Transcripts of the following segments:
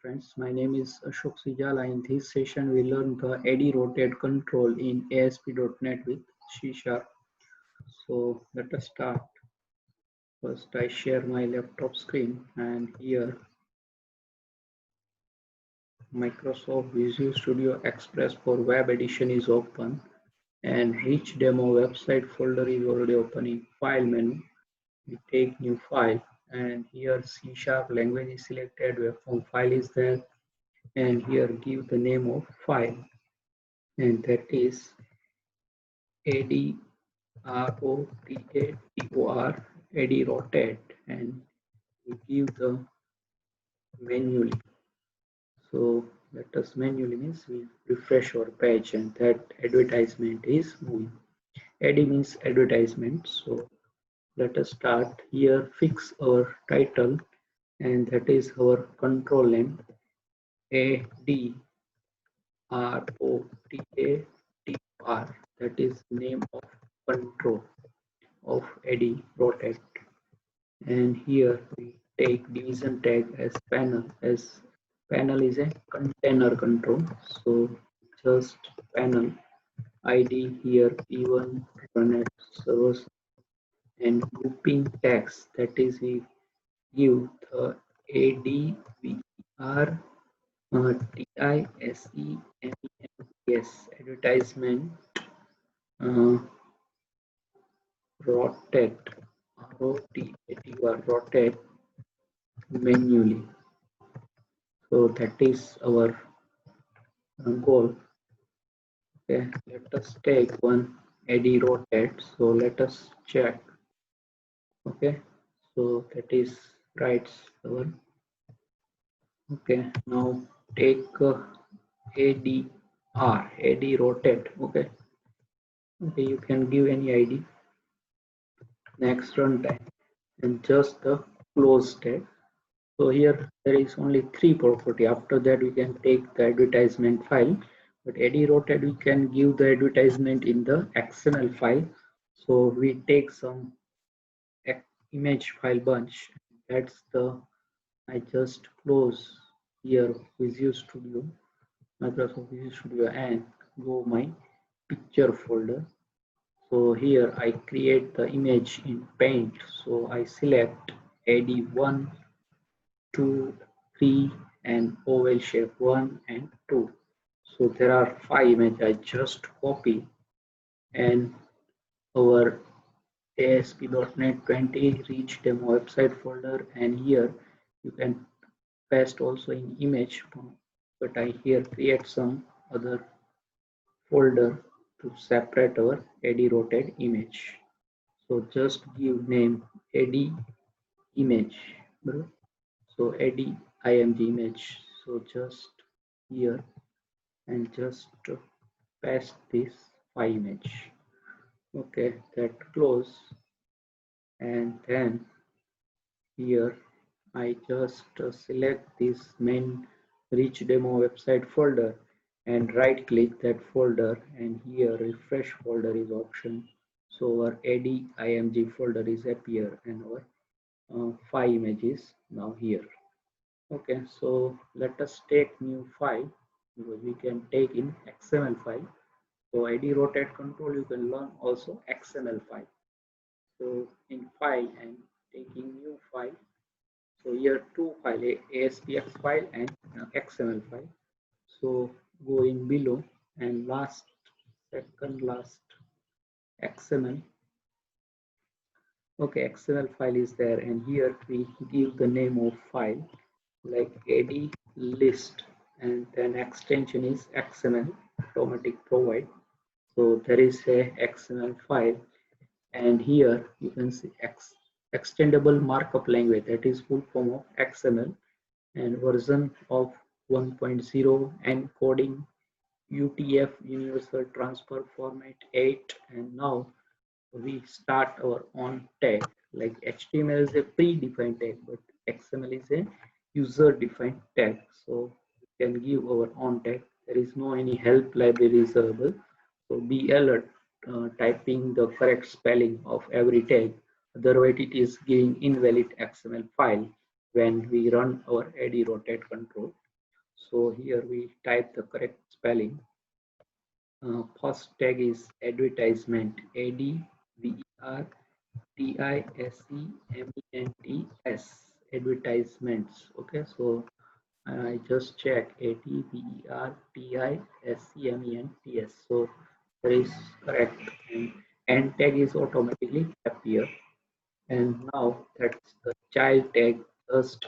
friends, my name is Ashok Sijala. In this session, we learn the AdRotator control in ASP.NET with C#. So let us start. First, I share my laptop screen, and here Microsoft Visual Studio Express for Web Edition is open, and Rich Demo website folder is already open in File menu. We take new file, and here C# language is selected, web form file is there, and here give the name of file, and that is AdRotator, AdRotate, and we give the manually. So let us manually means we refresh our page, and that advertisement is moving. Ad means advertisement. So let us start here. Fix our title, and that is our control name. AdRotator, that is name of control of AdRotate, and here we take division tag as panel, as panel is a container control. So just panel ID here p1 run servers, and grouping tags, that is we give the ADVR TISEMENTS advertisement rotate rotate manually. So that is our goal. Okay, let us take one AdRotate. So let us check. Okay, so that is right one. Okay, now take AdRotate. Okay, you can give any ID. Next runtime, and just the close tag. So here there is only 3 property. After that we can take the advertisement file, but AdRotate we can give the advertisement in the XML file. So we take some image file bunch. That's the, I just close here Visual Studio, Microsoft Visual Studio, and go my picture folder. So here I create the image in Paint. So I select AD1, 2, 3, and oval shape 1 and 2. So there are 5 images. I just copy, and our ASP.NET 20 Rich Demo website folder, and here you can paste also in image, but I here create some other folder to separate our AdRotate image. So just give name AD image, so AD image. So just here and just paste this file image. Okay, that close, and then here I just select this main Rich Demo website folder and right click that folder, and here refresh folder is option. So our ADIMG folder is appear, and our file image is now here. Okay, so let us take new file, because we can take in XML file. So AdRotate control you can learn also XML file. So in file and taking new file. So here two file, ASPX file and XML file. So go in below, and second last XML. Okay, XML file is there, and here we give the name of file like AD list, and then extension is XML automatic provide. So there is a XML file, and here you can see extendable markup language, that is full form of XML, and version of 1.0, encoding UTF universal transfer format 8, and now we start our own tag. Like HTML is a predefined tag, but XML is a user defined tag. So we can give our own tag. There is no any help library is available. So be alert typing the correct spelling of every tag. Otherwise it is giving invalid XML file when we run our AdRotate control. So here we type the correct spelling. First tag is advertisement, advertisements, advertisements. Okay, so I just check advertisements. So that is correct, and end tag is automatically appear. And now that's the child tag, just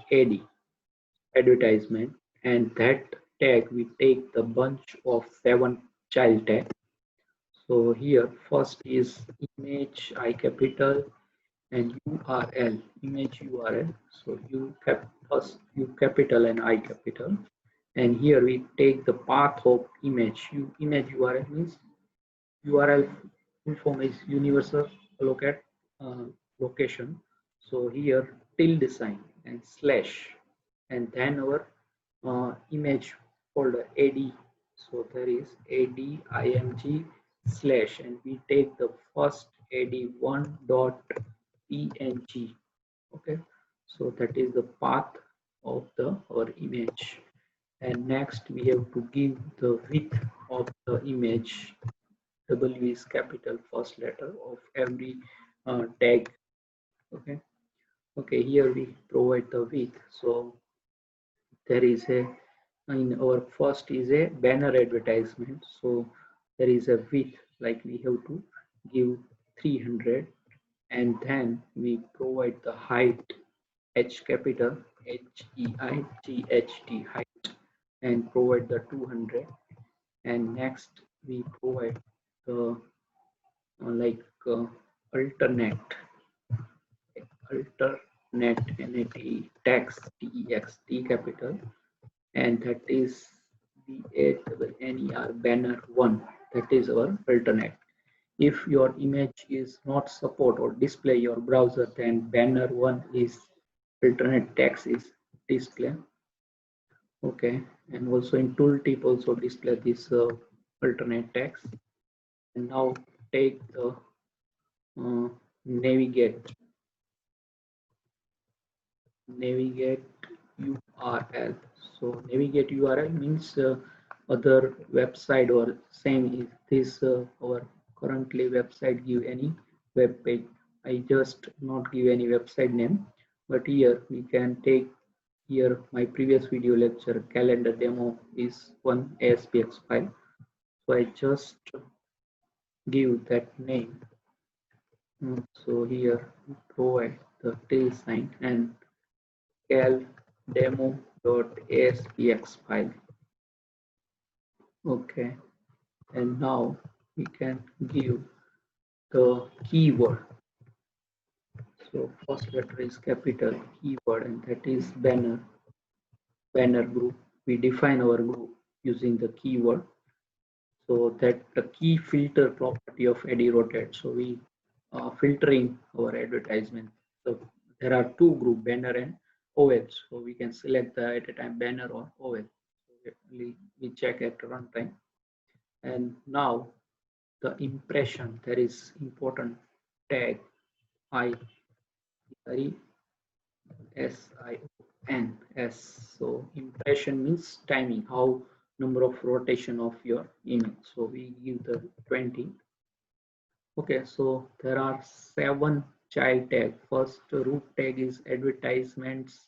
advertisement, and that tag we take the bunch of 7 child tag. So here first is image I capital and URL, image URL. So first U capital and I capital, and here we take the path of image. Image URL means URL full form is universal uh, location. So here tilde sign and slash, and then our image folder ad. So there is adimg slash, and we take the first ad1.png. Okay, so that is the path of the our image, and next we have to give the width of the image. W is capital first letter of every tag. Okay, okay, here we provide the width. So there is a, in our first is a banner advertisement, so there is a width, like we have to give 300, and then we provide the height, H capital, HEIGHT, height, and provide the 200, and next we provide the like alternate alternate text, text, T capital, and that is BANNER, banner 1. That is our alternate. If your image is not support or display your browser, then banner 1 is alternate text is display. Okay, and also in tooltip also display this alternate text. And now take the navigate navigate URL. So navigate URL means other website, or same is this our currently website give any web page. I just not give any website name, but here we can take here my previous video lecture calendar demo is one ASPX file. So I just give that name. So here provide the tail sign and cal demo.aspx file. Okay, and now we can give the keyword. So first letter is capital keyword, and that is banner group. We define our group using the keyword. So that the key filter property of AdRotator. So we filtering our advertisement. So there are two group, banner and OL. So we can select the at a time banner or OL. So we check at runtime. And now the impression, there is important tag I SION. So impression means timing, how number of rotation of your image. So we give the 20. Okay, so there are 7 child tag. First root tag is advertisements,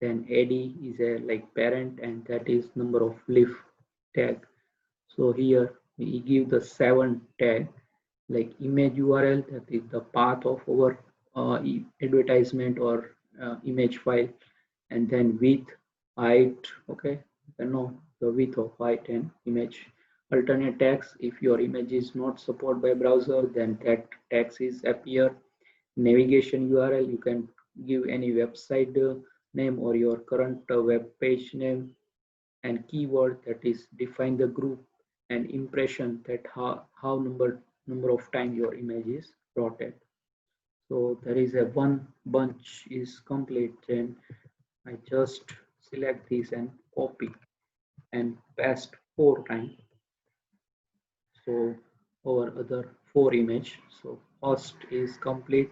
then AD is a like parent, and that is number of leaf tag. So here we give the 7 tag, like image URL, that is the path of our advertisement or image file, and then width, height. Okay, you know the width of height and image. Alternate text, if your image is not supported by browser, then that text is appear. Navigation URL, you can give any website name or your current web page name, and keyword, that is define the group, and impression, that how number of time your image is rotated. So there is a one bunch is complete, and I just select this and copy and paste 4 times. So our other 4 image. So first is complete.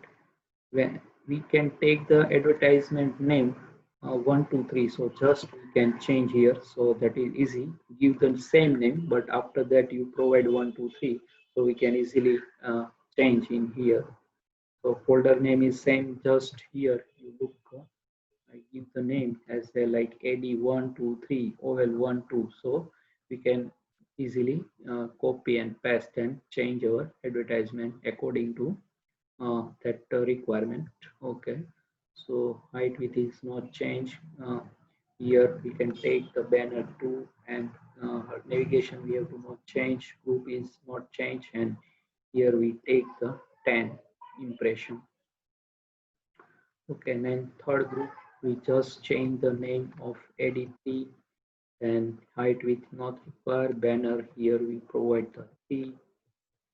When we can take the advertisement name, 1 2 3. So just we can change here, so that is easy. Give the same name, but after that you provide 1 2 3, so we can easily change in here. So folder name is same, just here you look, I give the name as a like AD123 OL12, so we can easily copy and paste and change our advertisement according to that requirement. Okay, so height width is not change. Here we can take the banner 2, and navigation we have to not change, group is not change, and here we take the 10 impression. Okay, and then third group we just change the name of AD3, and height width not required, banner here we provide the 3,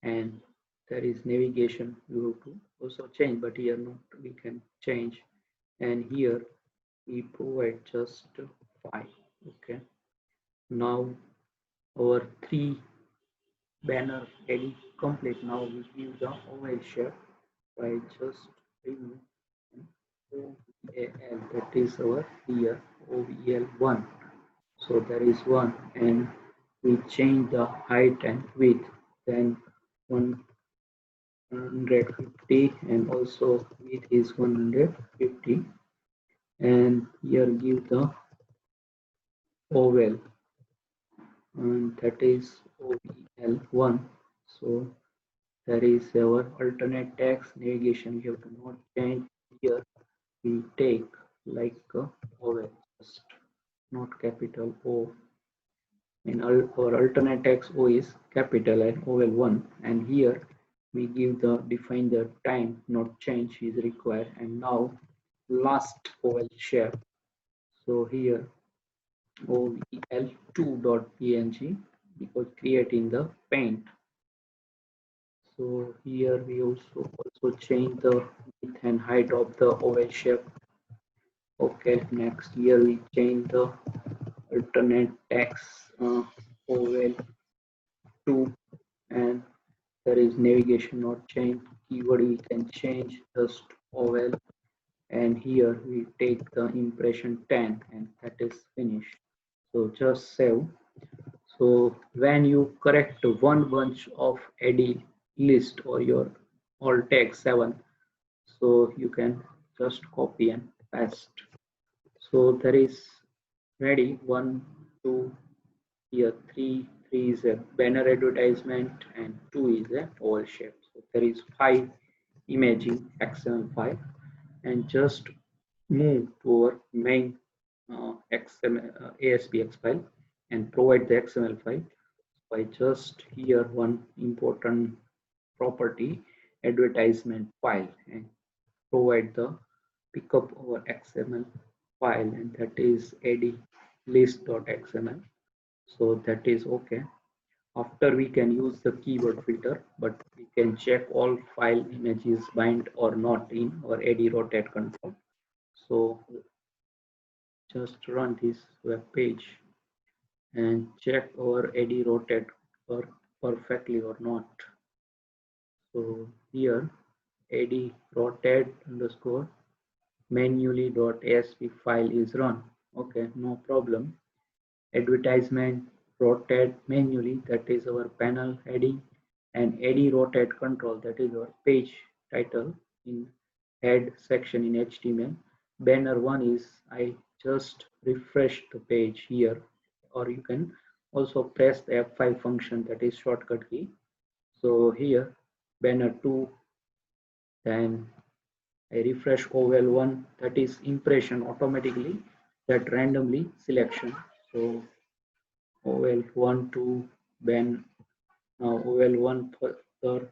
and there is navigation you have to also change, but here not we can change, and here we provide just 5. Okay, now our 3 banner ready complete. Now we give the oval shape by just remove OVAL, that is our here OVL1. So there is one, and we change the height and width, then 150, and also width is 150, and here give the oval, and that is OVL1. So there is our alternate text navigation, we have to not change. Here we take like oval, just not capital O, and our alternate text O is capital and oval 1, and here we give the define the time not change is required, and now last oval shape. So here OVL2.png, because create in the paint. So here we also change the width and height of the oval shape. Okay, next here we change the alternate text oval 2, and there is navigation not change, keyword we can change just oval, and here we take the impression 10, and that is finished. So just save. So when you correct one bunch of AD list or your alt text 7, so you can just copy and paste. So there is ready 1 2, here 3 is a banner advertisement, and 2 is a oval shape. So there is 5 imaging XML file, and just move to our main XML ASPX file and provide the XML file by just here one important property advertisement file, and provide the pickup our XML file, and that is ad list.xml. So that is okay. After we can use the keyword filter, but we can check all file images bind or not in our AdRotator control. So just run this web page and check our AdRotator perfectly or not. So here AdRotator underscore manually.asp file is run. Okay, no problem. Advertisement rotate manually, that is our panel heading, and AdRotator control, that is our page title in head section in HTML. Banner 1 is I just refresh the page here, or you can also press the F5 function, that is shortcut key. So here banner 2, then I refresh oval 1, that is impression automatically, that randomly selection. So oval 1 2 ban, now oval 1 further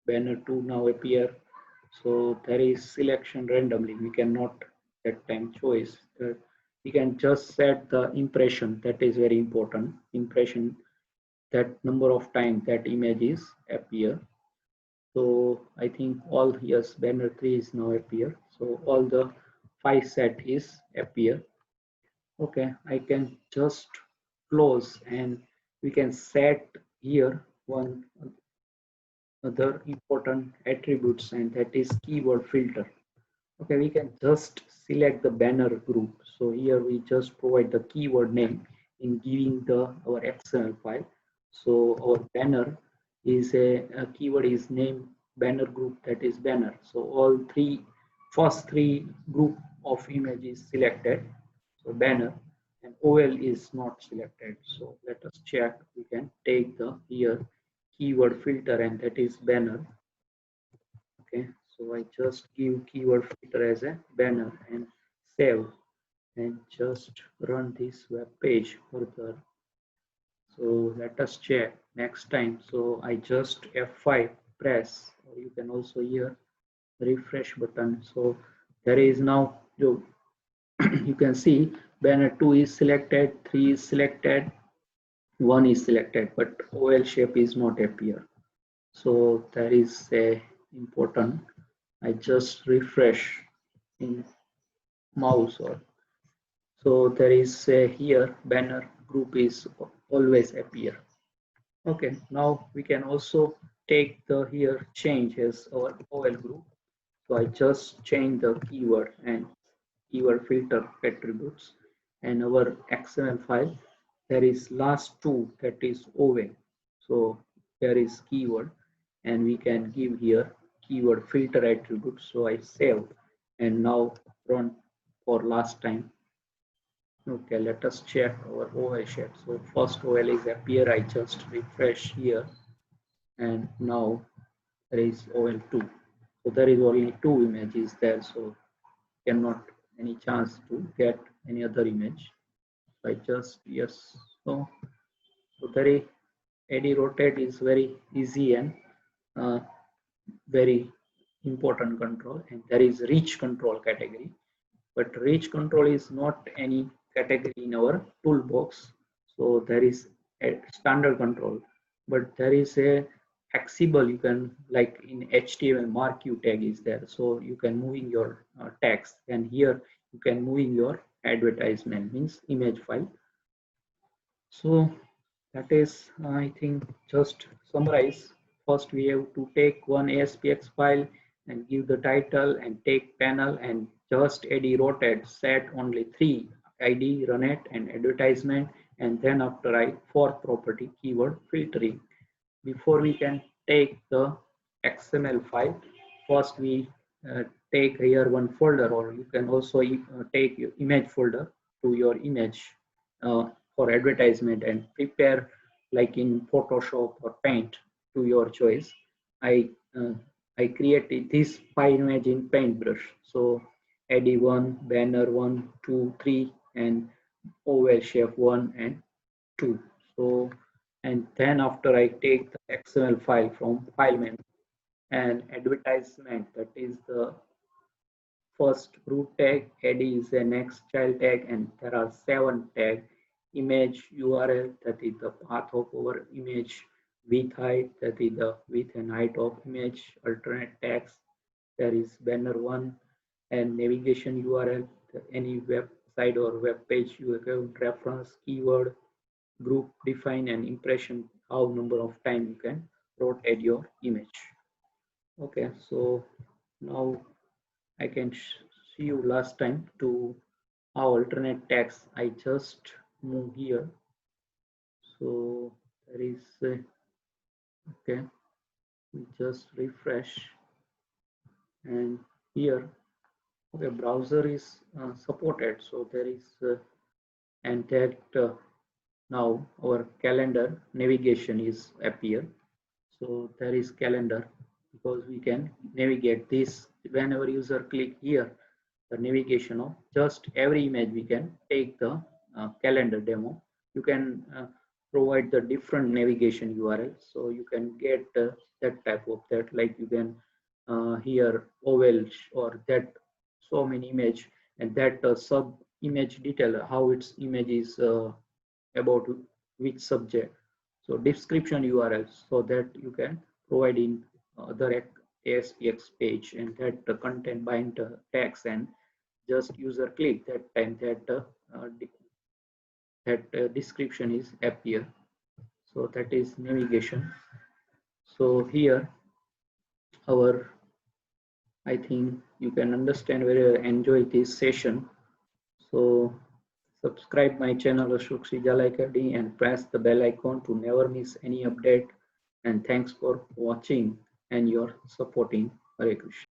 banner 2 now appear. So there is selection randomly, we cannot that time choice. We can just set the impression, that is very important, impression, that number of times that images appear. So I think all, yes, banner 3 is now appear, so all the 5 set is appear. Okay, I can just close, and we can set here one other important attributes, and that is keyword filter. Okay, we can just select the banner group. So here we just provide the keyword name in giving the our XML file. So our banner is a keyword is name banner group, that is banner. So all first three group of images selected. So banner, and OL is not selected. So let us check. We can take the here keyword filter, and that is banner. Okay, so I just give keyword filter as a banner and save, and just run this web page further. So let us check next time. So I just F5 press, or you can also hear refresh button. So there is now you you can see banner 2 is selected, 3 is selected, 1 is selected, but OL shape is not appear. So that is a important. I just refresh in mouse, or so there is a here banner group is always appear. Okay, now we can also take the here change as our OL group. So I just change the keyword and keyword filter attributes, and our XML file there is last two, that is OL. So there is keyword, and we can give here keyword filter attributes. So I save and now run for last time. Okay, let us check our OL shape. So first OL is appear. I just refresh here, and now there is OL2. So there is only two images there, so cannot any chance to get any other image. I just yes. So very AdRotate is very easy and uh, very important control, and there is reach control category. But reach control is not any category in our toolbox. So there is a standard control, but there is a flexible. You can, like in HTML, marquee tag is there, so you can move in your text, and here you can move in your advertisement, means image file. So that is, I think, just summarize. First, we have to take one ASPX file and give the title, and take panel and just AdRotate, set only three: ID, run it, and advertisement, and then after I for property keyword filtering. Before we can take the XML file, first we uh, take here one folder, or you can also take your image folder to your image for advertisement, and prepare like in Photoshop or Paint to your choice. I uh, I created this file image in Paintbrush. So AD1, banner 1, 2, 3, and oval shape 1 and 2. So, and then after I take the XML file from file menu, and advertisement, that is the first root tag, ad is the next child tag, and there are 7 tag: image URL, that is the path of our image; width height, that is the width and height of image; alternate tags, there is banner 1; and navigation URL, any website or web page you have reference; keyword, group define, and impression, how number of time you can rotate your image. Okay, so now I can see you last time to how alternate text. I just move here. So there is okay, just refresh, and here okay, browser is supported. So there is and that now our calendar navigation is appear. So there is calendar, because we can navigate this whenever user click here, the navigation of just every image. We can take the calendar demo. You can provide the different navigation URL, so you can get that type of that, like you can here oval or that so many image, and that sub image detail, how its image is about which subject. So description URLs, so that you can provide in other ASPX page, and that the content bind tags, and just user click that time that description is appear. So that is navigation. So here our, I think, you can understand very well, enjoy this session. So subscribe my channel Ashok Sijalai and press the bell icon to never miss any update. And thanks for watching and your supporting. Hare Krishna.